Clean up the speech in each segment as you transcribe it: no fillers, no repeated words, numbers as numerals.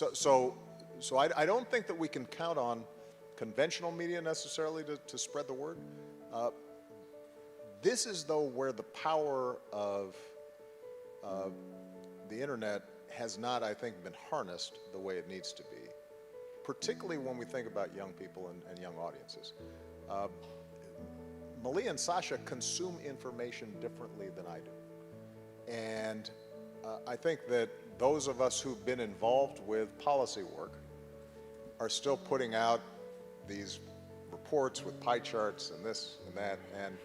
I don't think that we can count on conventional media necessarily to spread the word. This is, though, where the power of the internet has not, I think, been harnessed the way it needs to be, particularly when we think about young people and young audiences. Malia and Sasha consume information differently than I do. And I think that those of us who've been involved with policy work are still putting out these reports with pie charts and this and that, and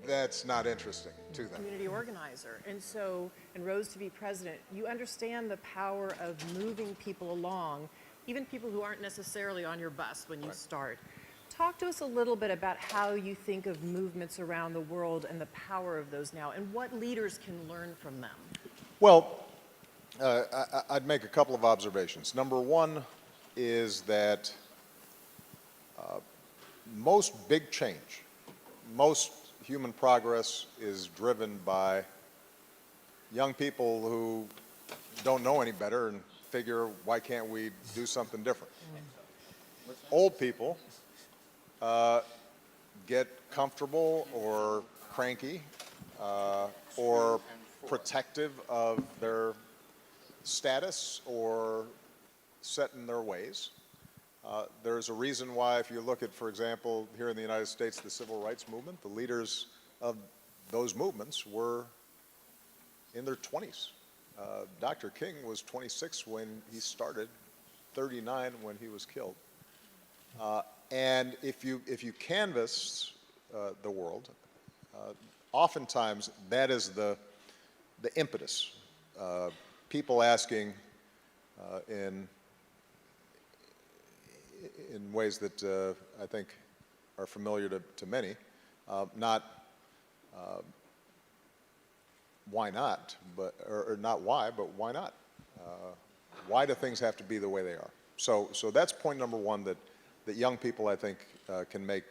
that's not interesting to them. Community organizer. And rose to be president, you understand the power of moving people along, even people who aren't necessarily on your bus when you start. Talk to us a little bit about how you think of movements around the world and the power of those now, and what leaders can learn from them. Well, I'd make a couple of observations. Number one is that most big change, most human progress is driven by young people who don't know any better and figure, why can't we do something different? Old people get comfortable or cranky or protective of their status or set in their ways. There's a reason why, if you look at, for example, here in the United States, the civil rights movement, the leaders of those movements were in their 20s. Dr. King was 26 when he started, 39 when he was killed. And if you canvass the world, oftentimes that is the impetus. People asking in ways that I think are familiar to many, not why not, or not why, but why not? Why do things have to be the way they are? So that's point number one, that young people, I think, can make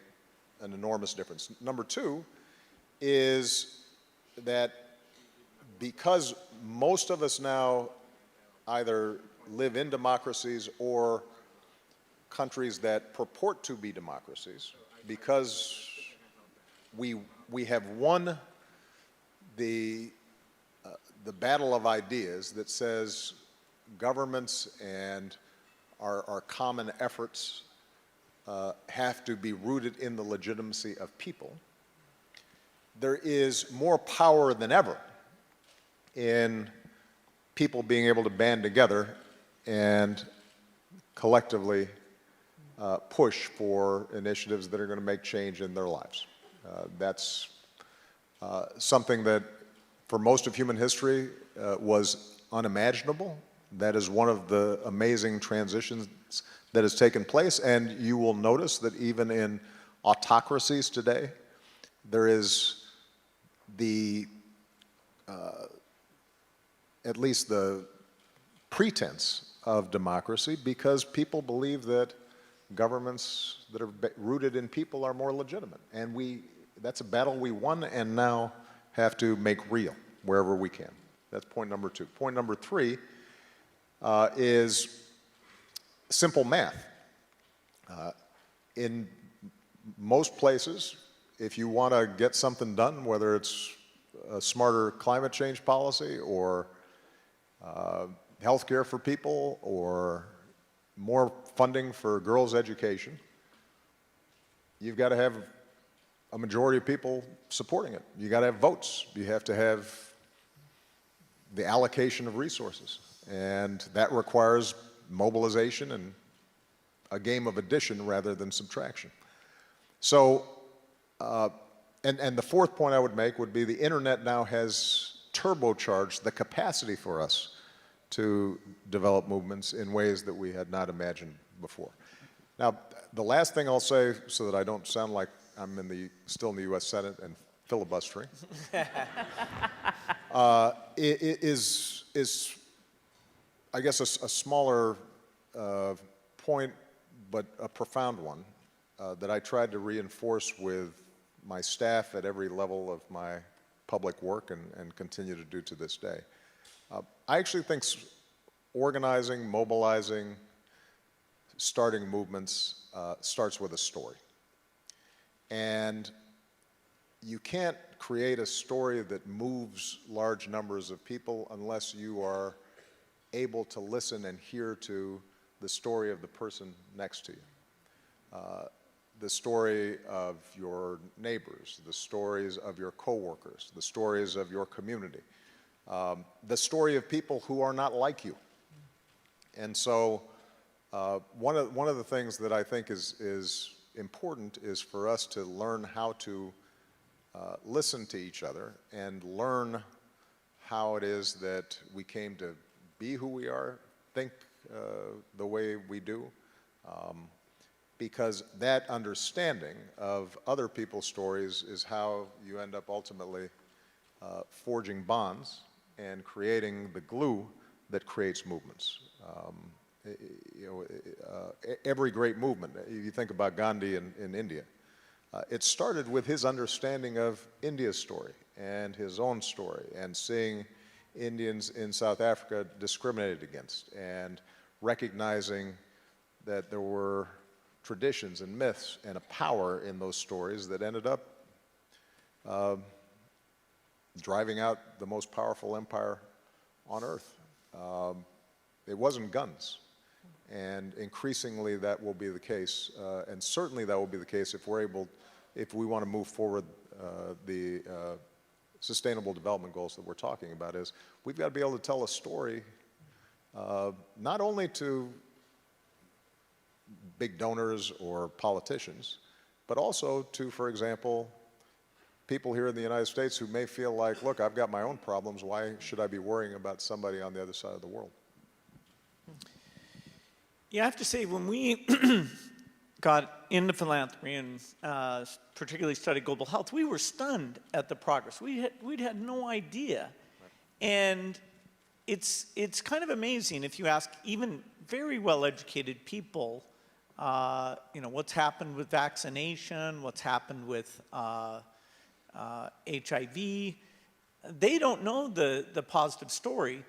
an enormous difference. Number two is that because most of us now either live in democracies or countries that purport to be democracies, because we have won the battle of ideas that says governments and our common efforts have to be rooted in the legitimacy of people. There is more power than ever in people being able to band together and collectively push for initiatives that are going to make change in their lives. That's something that for most of human history was unimaginable. That is one of the amazing transitions that has taken place, and you will notice that even in autocracies today, there is at least the pretense of democracy, because people believe that governments that are rooted in people are more legitimate. And that's a battle we won and now have to make real wherever we can. That's point number two. Point number three is simple math. In most places, if you want to get something done, whether it's a smarter climate change policy or health care for people or more funding for girls' education, you've got to have a majority of people supporting it. You got to have votes. You have to have the allocation of resources. And that requires mobilization and a game of addition rather than subtraction. So, and the fourth point I would make would be the internet now has turbocharged the capacity for us to develop movements in ways that we had not imagined before. Now, the last thing I'll say, so that I don't sound like I'm still in the U.S. Senate and filibustering, is I guess a smaller point, but a profound one that I tried to reinforce with my staff at every level of my public work and continue to do to this day. I actually think organizing, mobilizing, starting movements starts with a story. And you can't create a story that moves large numbers of people unless you are able to listen and hear to the story of the person next to you. The story of your neighbors, the stories of your coworkers, the stories of your community, the story of people who are not like you. And so one of the things that I think is important is for us to learn how to listen to each other and learn how it is that we came to be who we are, think the way we do, because that understanding of other people's stories is how you end up ultimately forging bonds and creating the glue that creates movements. Every great movement, you think about Gandhi in India, it started with his understanding of India's story and his own story, and seeing Indians in South Africa discriminated against, and recognizing that there were traditions and myths and a power in those stories that ended up driving out the most powerful empire on earth. It wasn't guns. And increasingly that will be the case, and certainly that will be the case if we want to move forward the sustainable development goals that we're talking about. Is we've got to be able to tell a story not only to big donors or politicians, but also to, for example, people here in the United States who may feel like, look, I've got my own problems, why should I be worrying about somebody on the other side of the world? Yeah, I have to say, when we got into philanthropy and particularly studied global health, we were stunned at the progress. We'd had no idea. And it's kind of amazing if you ask even very well-educated people, what's happened with vaccination, what's happened with HIV. They don't know the positive story.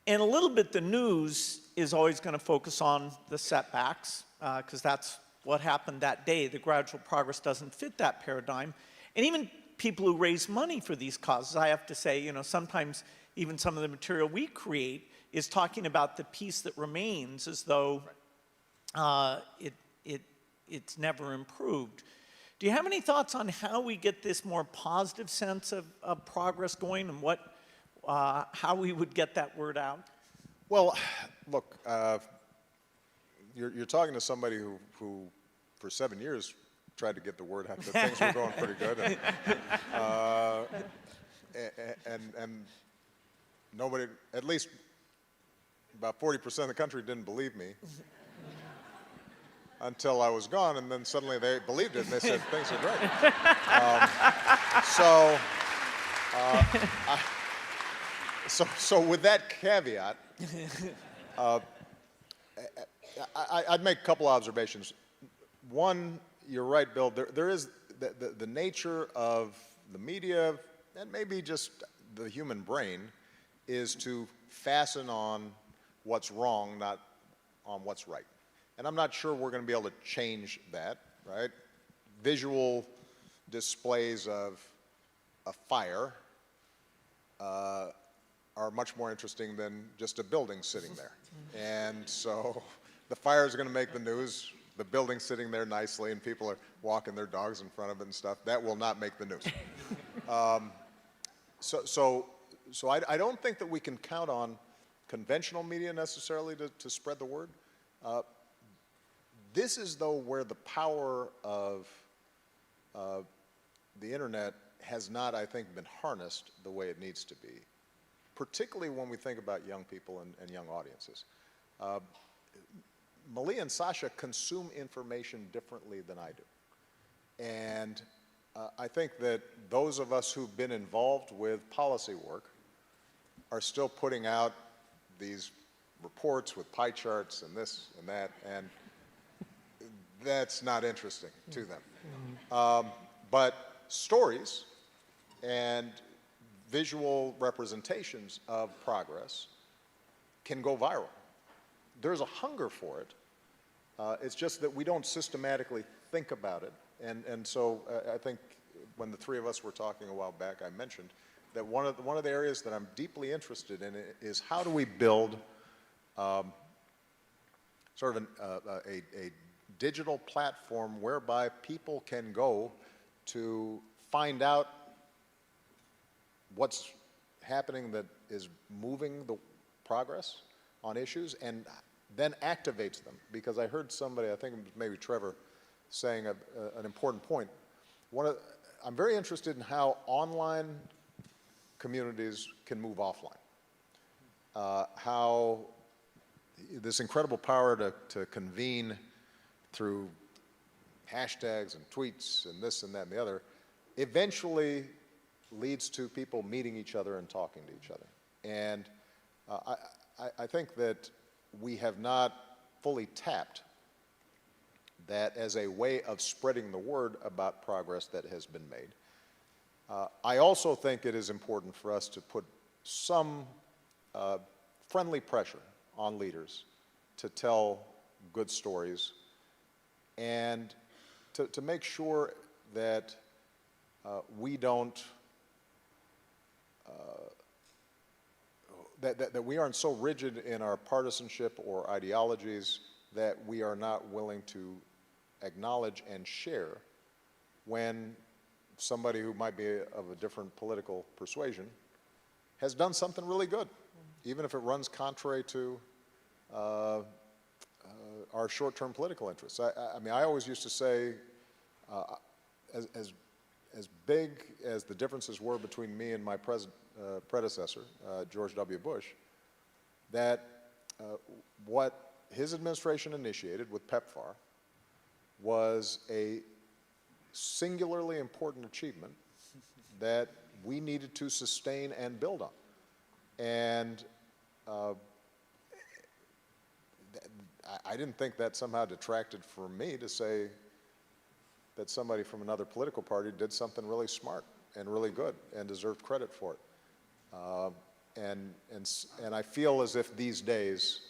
And a little bit the news is always going to focus on the setbacks, because that's what happened that day. The gradual progress doesn't fit that paradigm. And even people who raise money for these causes, I have to say, sometimes even some of the material we create is talking about the piece that remains as though it's never improved. Do you have any thoughts on how we get this more positive sense of progress going, and how we would get that word out? Well, look, you're talking to somebody who for 7 years tried to get the word out that things were going pretty good, and nobody, at least about 40% of the country, didn't believe me until I was gone, and then suddenly they believed it and they said things are great. So with that caveat, I'd make a couple observations. One, you're right, Bill, there is the nature of the media, and maybe just the human brain, is to fasten on what's wrong, not on what's right. And I'm not sure we're going to be able to change that, right? Visual displays of a fire are much more interesting than just a building sitting there. And so the fire is going to make the news, the building sitting there nicely and people are walking their dogs in front of it and stuff, that will not make the news. So I don't think that we can count on conventional media necessarily to spread the word. This is, though, where the power of the internet has not, I think, been harnessed the way it needs to be, particularly when we think about young people and young audiences. Malia and Sasha consume information differently than I do. And I think that those of us who've been involved with policy work are still putting out these reports with pie charts and this and that, and that's not interesting to them. But stories and visual representations of progress can go viral. there's a hunger for it. It's just that we don't systematically think about it. And so I think when the three of us were talking a while back, I mentioned that one of the areas that I'm deeply interested in is how do we build sort of a digital platform whereby people can go to find out what's happening that is moving the progress on issues and then activates them. Because I heard somebody, I think it was maybe Trevor, saying an important point. I'm very interested in how online communities can move offline. How this incredible power to convene through hashtags and tweets and this and that and the other eventually leads to people meeting each other and talking to each other. And I think that we have not fully tapped that as a way of spreading the word about progress that has been made. I also think it is important for us to put some friendly pressure on leaders to tell good stories and to make sure that we don't, that we aren't so rigid in our partisanship or ideologies that we are not willing to acknowledge and share when somebody who might be of a different political persuasion has done something really good, even if it runs contrary to our short-term political interests. I mean, I always used to say, as big as the differences were between me and my predecessor, George W. Bush, that what his administration initiated with PEPFAR was a singularly important achievement that we needed to sustain and build on. And I didn't think that somehow detracted from me to say that somebody from another political party did something really smart and really good and deserved credit for it. And I feel as if these days,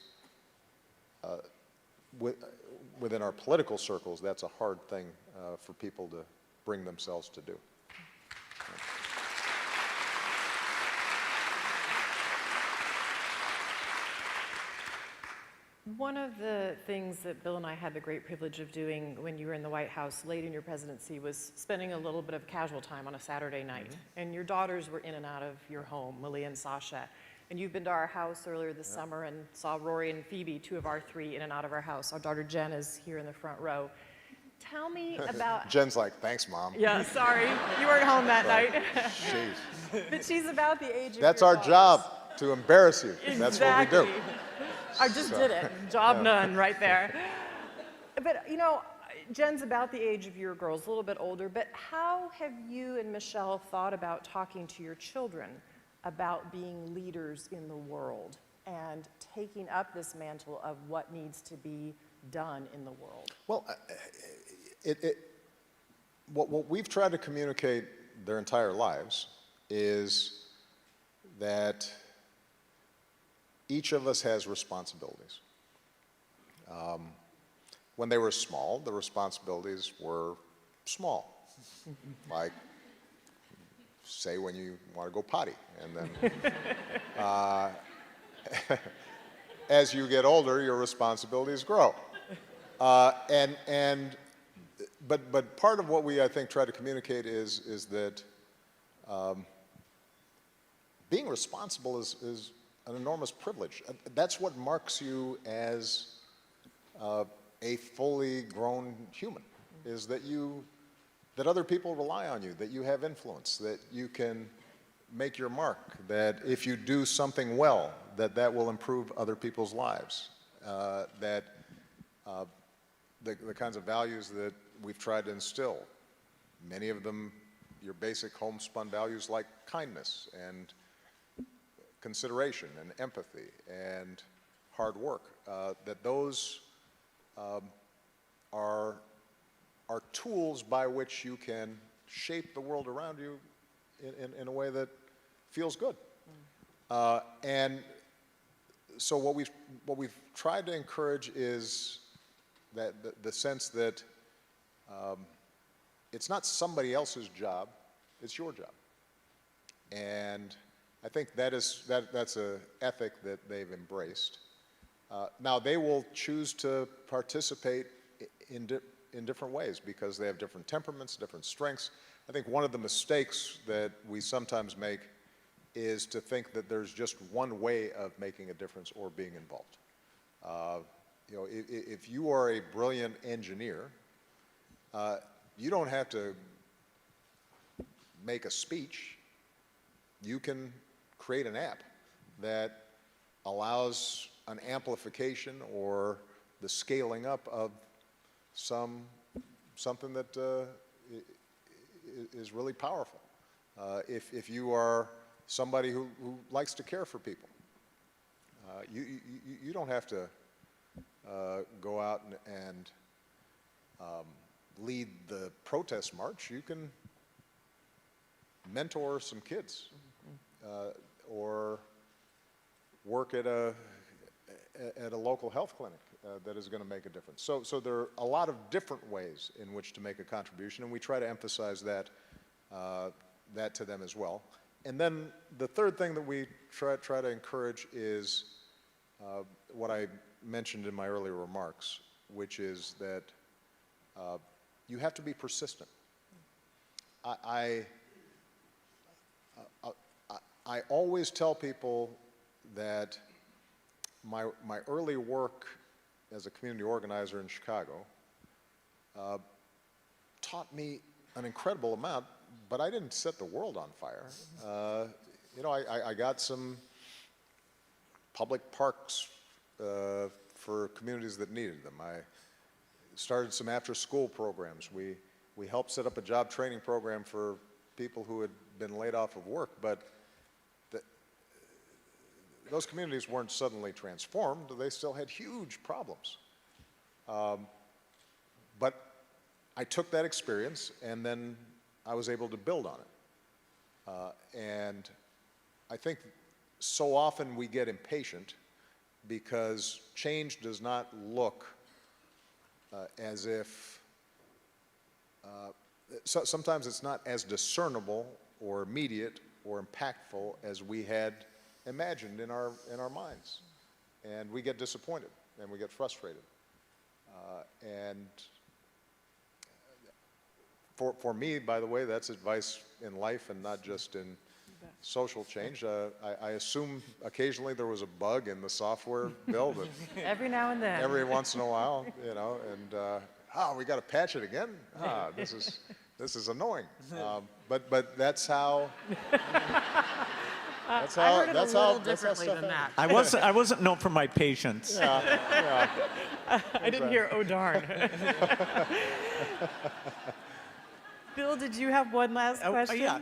within our political circles, that's a hard thing for people to bring themselves to do. One of the things that Bill and I had the great privilege of doing when you were in the White House late in your presidency was spending a little bit of casual time on a Saturday night. And your daughters were in and out of your home, Malia and Sasha. And you've been to our house earlier this summer and saw Rory and Phoebe, two of our three, in and out of our house. Our daughter Jen is here in the front row. Tell me about... Jen's like, thanks, Mom. Yeah, sorry. You weren't home that night. Jeez. But she's about the age of That's your our daughters. job, to embarrass you. Exactly. That's what we do. I just did it. Job done right there. But, you know, Jen's about the age of your girls, a little bit older, but how have you and Michelle thought about talking to your children about being leaders in the world and taking up this mantle of what needs to be done in the world? Well, what we've tried to communicate their entire lives is that each of us has responsibilities. When they were small, the responsibilities were small. Like, say when you want to go potty. And then, as you get older, your responsibilities grow. But part of what we, I think, try to communicate is that being responsible is an enormous privilege. That's what marks you as a fully grown human, is that other people rely on you, that you have influence, that you can make your mark, that if you do something well, that will improve other people's lives, that the kinds of values that we've tried to instill, many of them your basic homespun values like kindness and consideration and empathy and hard work, that those are tools by which you can shape the world around you in a way that feels good. And so what we've tried to encourage is that the sense that it's not somebody else's job, it's your job. And I think that's an ethic that they've embraced. Now, they will choose to participate in different ways because they have different temperaments, different strengths. I think one of the mistakes that we sometimes make is to think that there's just one way of making a difference or being involved. You know, if you are a brilliant engineer, you don't have to make a speech. You can create an app that allows an amplification or the scaling up of something that is really powerful. If you are somebody who likes to care for people, you don't have to go out and lead the protest march. You can mentor some kids or work at a local health clinic that is going to make a difference. So there are a lot of different ways in which to make a contribution, and we try to emphasize that to them as well. And then the third thing that we try to encourage is what I mentioned in my earlier remarks, which is that you have to be persistent. I always tell people that my early work as a community organizer in Chicago taught me an incredible amount, but I didn't set the world on fire. You know, I got some public parks for communities that needed them. I started some after-school programs. We helped set up a job training program for people who had been laid off of work, but those communities weren't suddenly transformed. They still had huge problems. But I took that experience and then I was able to build on it. And I think so often we get impatient because change does not look as if, sometimes it's not as discernible or immediate or impactful as we had imagined in our minds. And we get disappointed and we get frustrated. And for me, by the way, that's advice in life and not just in social change. I assume occasionally there was a bug in the software build. Every now and then. Every once in a while, you know, and we got to patch it again. This is annoying. But that's how. I heard it a little differently than that. I wasn't known for my patience. Yeah. I didn't hear, oh darn. Bill, did you have one last question? Yeah.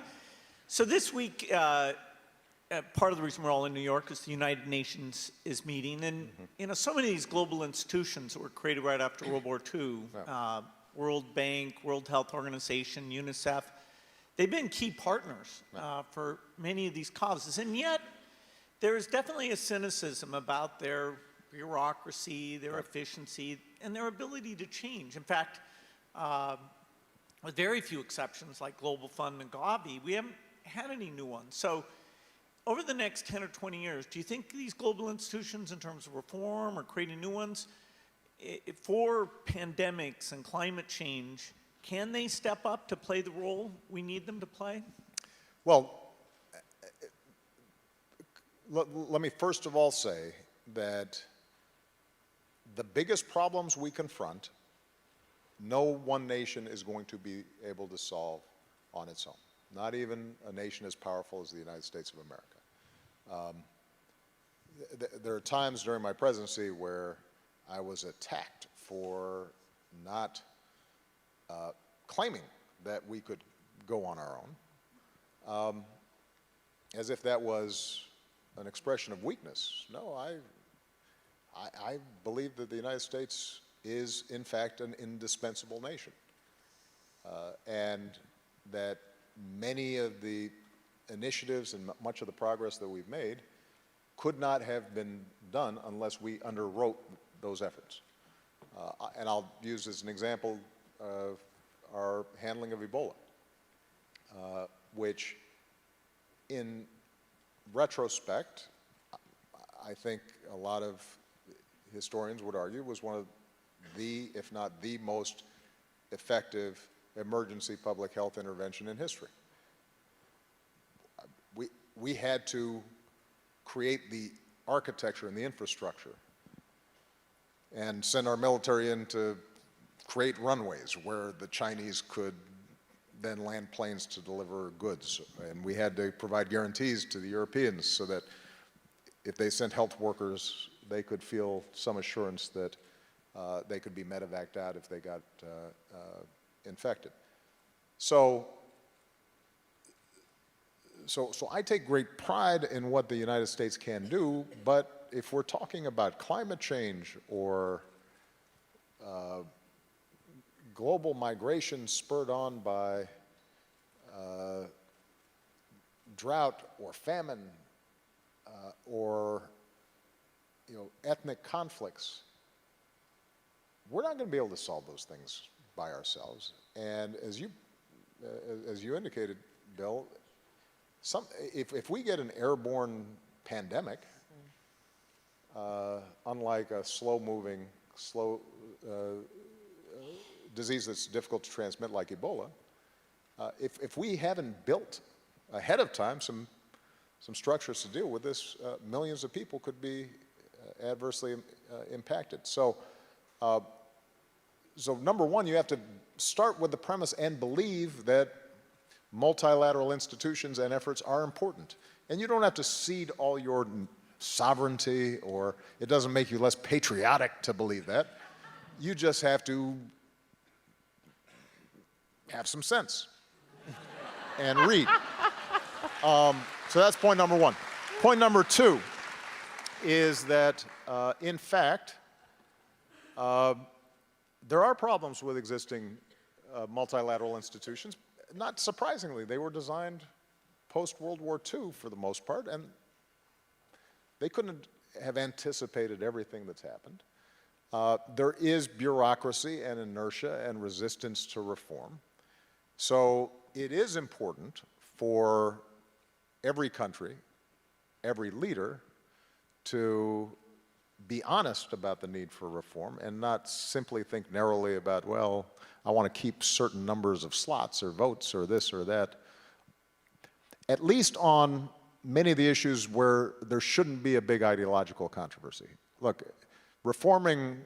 So this week, part of the reason we're all in New York is the United Nations is meeting. And, you know, so many of these global institutions that were created right after World War II, World Bank, World Health Organization, UNICEF, they've been key partners for many of these causes. And yet, there is definitely a cynicism about their bureaucracy, their efficiency, and their ability to change. In fact, with very few exceptions like Global Fund and Gavi, we haven't had any new ones. So over the next 10 or 20 years, do you think these global institutions in terms of reform or creating new ones for pandemics and climate change, can they step up to play the role we need them to play? Well, let me first of all say that the biggest problems we confront, no one nation is going to be able to solve on its own. Not even a nation as powerful as the United States of America. There are times during my presidency where I was attacked for not claiming that we could go on our own, as if that was an expression of weakness. No, I believe that the United States is, in fact, an indispensable nation, and that many of the initiatives and much of the progress that we've made could not have been done unless we underwrote those efforts. And I'll use as an example our handling of Ebola, which in retrospect, I think a lot of historians would argue was one of the, if not the most effective emergency public health intervention in history. We had to create the architecture and the infrastructure and send our military in to create runways where the Chinese could then land planes to deliver goods. And we had to provide guarantees to the Europeans so that if they sent health workers, they could feel some assurance that they could be medevaced out if they got infected. So I take great pride in what the United States can do, but if we're talking about climate change or global migration spurred on by drought or famine or ethnic conflicts, we're not going to be able to solve those things by ourselves. And as you indicated, Bill, if we get an airborne pandemic, unlike a slow-moving, disease that's difficult to transmit like Ebola, if we haven't built ahead of time some structures to deal with this, millions of people could be adversely impacted. So number one, you have to start with the premise and believe that multilateral institutions and efforts are important. And you don't have to cede all your sovereignty, or it doesn't make you less patriotic to believe that. You just have to have some sense and read. So that's point number one. Point number two is that, in fact, there are problems with existing multilateral institutions. Not surprisingly, they were designed post-World War II for the most part, and they couldn't have anticipated everything that's happened. There is bureaucracy and inertia and resistance to reform. So it is important for every country, every leader, to be honest about the need for reform and not simply think narrowly about, well, I want to keep certain numbers of slots or votes or this or that. At least on many of the issues where there shouldn't be a big ideological controversy. Look, reforming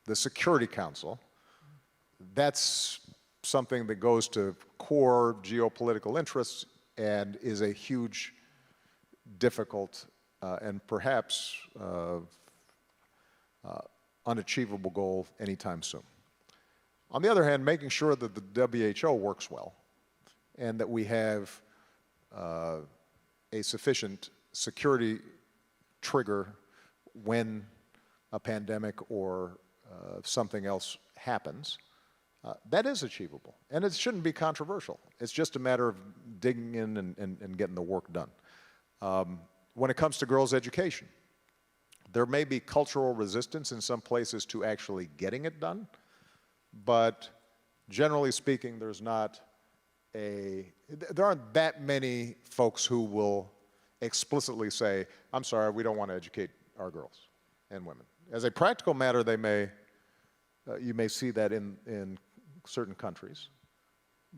the Security Council, that's something that goes to core geopolitical interests and is a huge, difficult, and perhaps unachievable goal anytime soon. On the other hand, making sure that the WHO works well and that we have a sufficient security trigger when a pandemic or something else happens, that is achievable. And it shouldn't be controversial. It's just a matter of digging in and getting the work done. When it comes to girls' education, there may be cultural resistance in some places to actually getting it done, but generally speaking, there aren't that many folks who will explicitly say, I'm sorry, we don't want to educate our girls and women. As a practical matter, you may see that in certain countries,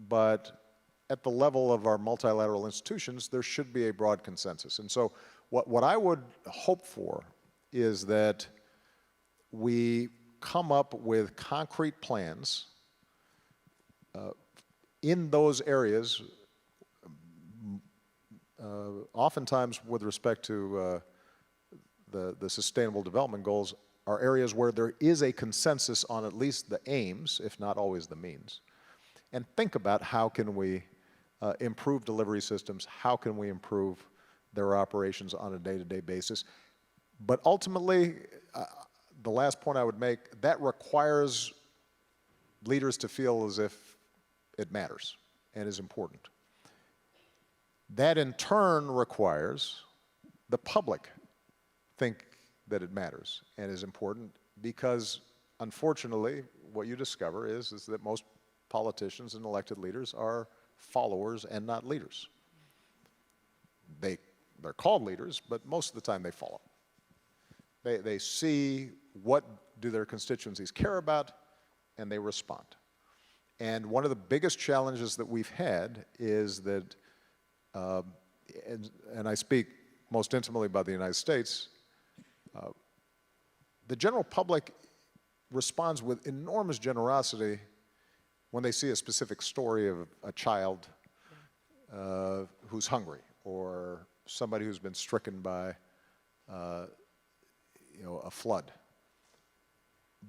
but at the level of our multilateral institutions, there should be a broad consensus. And so what I would hope for is that we come up with concrete plans in those areas, oftentimes with respect to the Sustainable Development Goals, are areas where there is a consensus on at least the aims, if not always the means. And think about how can we improve delivery systems, how can we improve their operations on a day-to-day basis. But ultimately, the last point I would make, that requires leaders to feel as if it matters and is important. That in turn requires the public think that it matters and is important, because unfortunately what you discover is that most politicians and elected leaders are followers and not leaders. They're called leaders, but most of the time they follow. They see what do their constituencies care about, and they respond. And one of the biggest challenges that we've had is that, and I speak most intimately about the United States, the general public responds with enormous generosity when they see a specific story of a child who's hungry, or somebody who's been stricken by a flood.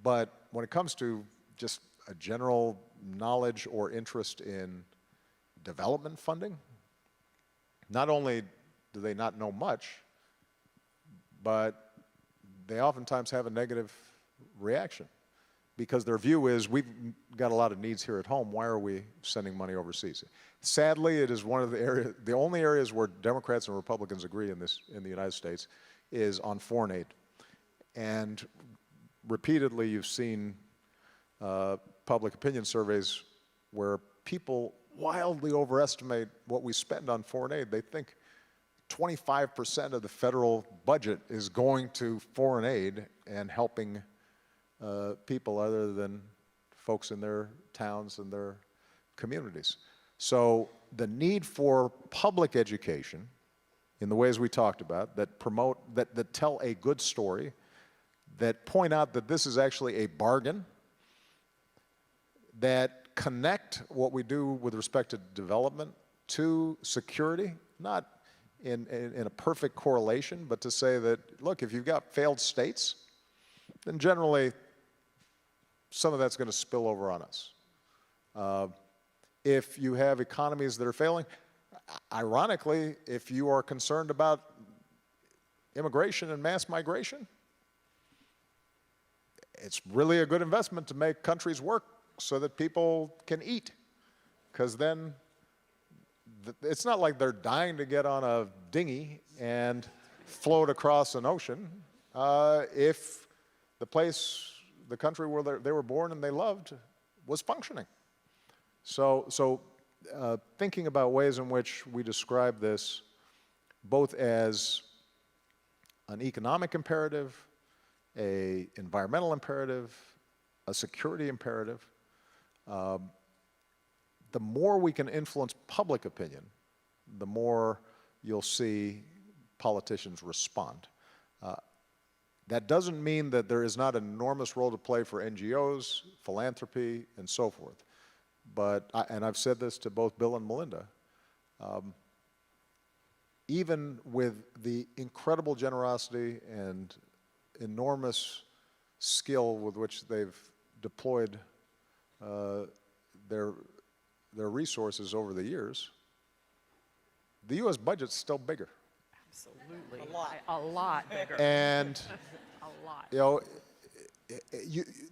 But when it comes to just a general knowledge or interest in development funding, not only do they not know much, but they oftentimes have a negative reaction, because their view is, we've got a lot of needs here at home, why are we sending money overseas? Sadly, it is one of the only areas where Democrats and Republicans agree in the United States is on foreign aid. And repeatedly you've seen public opinion surveys where people wildly overestimate what we spend on foreign aid. They think 25% of the federal budget is going to foreign aid and helping people other than folks in their towns and their communities. So the need for public education in the ways we talked about, that promote, that tell a good story, that point out that this is actually a bargain, that connect what we do with respect to development to security, not in a perfect correlation, but to say that, look, if you've got failed states, then generally some of that's going to spill over on us. If you have economies that are failing, ironically, if you are concerned about immigration and mass migration, it's really a good investment to make countries work so that people can eat, because then it's not like they're dying to get on a dinghy and float across an ocean. If the country where they were born and they loved was functioning. So thinking about ways in which we describe this both as an economic imperative, an environmental imperative, a security imperative, the more we can influence public opinion, the more you'll see politicians respond. That doesn't mean that there is not an enormous role to play for NGOs, philanthropy, and so forth. But, and I've said this to both Bill and Melinda, even with the incredible generosity and enormous skill with which they've deployed their resources over the years, the U.S. budget's still bigger. Absolutely. A lot bigger. And, A lot. you know,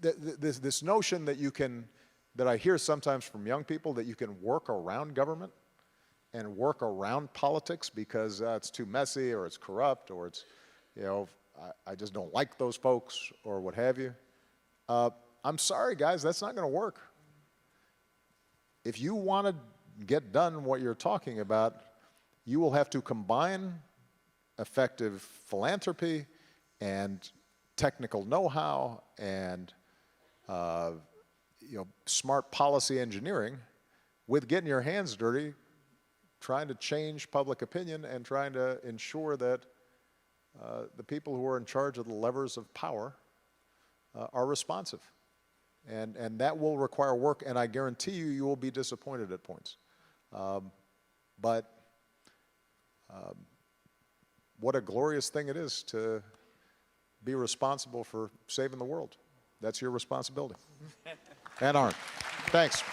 this notion that you can, that I hear sometimes from young people, that you can work around government and work around politics because it's too messy, or it's corrupt, or it's, you know, I just don't like those folks, or what have you. I'm sorry, guys, that's not going to work. If you want to get done what you're talking about, you will have to combine effective philanthropy and technical know-how and smart policy engineering with getting your hands dirty, trying to change public opinion and trying to ensure that the people who are in charge of the levers of power are responsive. And that will require work, and I guarantee you, you will be disappointed at points. But what a glorious thing it is to be responsible for saving the world. That's your responsibility. And Arn, thanks.